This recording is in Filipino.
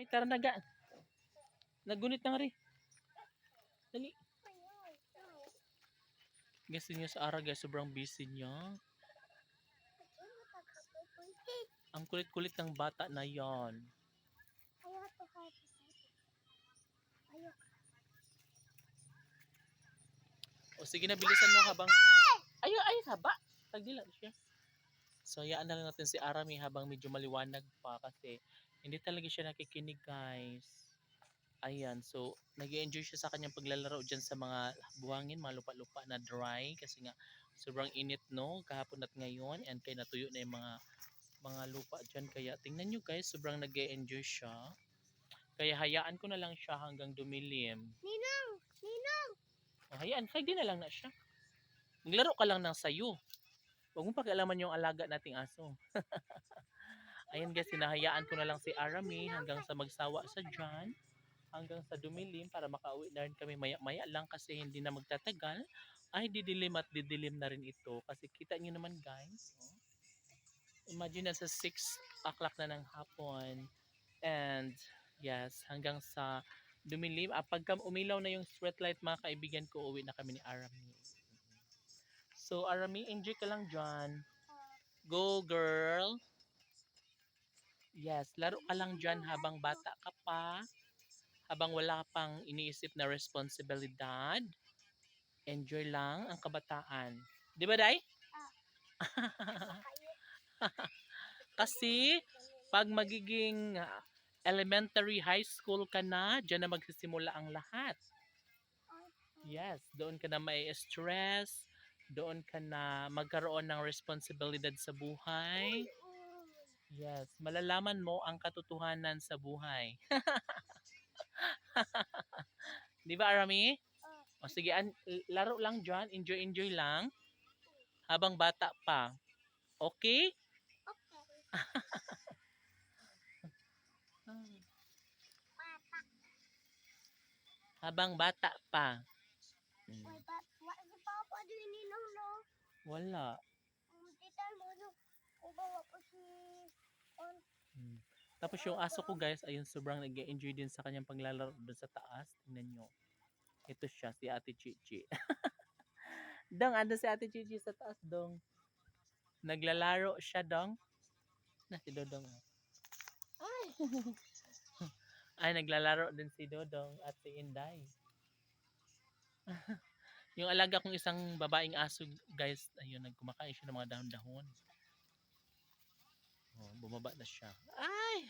May tara naga. Nagunit na nga rin. Dali. Guys, niyo sa araw guys, sobrang busy niya. Ang kulit-kulit ng bata na yon. O sige na, bilisan mo habang... Ay, haba. Tagdila siya. So, hayaan na lang natin si Arami habang medyo maliwanag pa kasi hindi talaga siya nakikinig guys. Ayan, so nag-enjoy siya sa kanyang paglalaro dyan sa mga buhangin, mga lupa-lupa na dry kasi nga sobrang init no, kahapon at ngayon and kaya natuyo na yung mga lupa dyan. Kaya tingnan nyo guys, sobrang nag-enjoy siya. Kaya hayaan ko na lang siya hanggang dumilim. Ninong! Ninong! O, hayaan, hindi na lang na siya. Maglaro ka lang ng sayo. Huwag mo pakialaman yung alaga nating aso. Ayan guys, sinahayaan ko na lang si Arami hanggang sa magsawa sa dyan. Hanggang sa dumilim para makauwi na rin kami maya-maya lang kasi hindi na magtatagal ay didilim at didilim na rin ito kasi kita nyo naman guys, oh. Imagine nasa 6 o'clock na ng hapon and yes, hanggang sa dumilim, pagka umilaw na yung street light mga kaibigan ko, uwi na kami ni Arami. So Arami, enjoy ka lang dyan. Go girl. Yes, laro ka lang dyan habang bata ka pa. Habang wala pang iniisip na responsibilidad, enjoy lang ang kabataan. Di ba, Day? Kasi, pag magiging elementary high school ka na, dyan na magsisimula ang lahat. Yes, doon ka na may stress, doon ka na magkaroon ng responsibilidad sa buhay. Yes, malalaman mo ang katotohanan sa buhay. Di ba, Arami? O sige, laro lang dyan, enjoy lang habang bata pa. Okay? Habang bata pa. Wala si Papa din Ninong, no? Wala. Tita mo, no? Ubawa pa si... Tapos yung aso ko guys, ayun sobrang nag-enjoy din sa kanyang paglalaro doon sa taas. Tingnan nyo. Ito siya, si Ate Chichi. Dong, ando si Ate Chichi sa taas, Dong. Naglalaro siya, Dong. Na si Dodong. Ay! Ay, naglalaro din si Dodong at si Inday. Yung alaga kong isang babaeng aso, guys, ayun, nagkumakain siya ng mga dahon-dahon. Oh, bumaba na siya. Ay!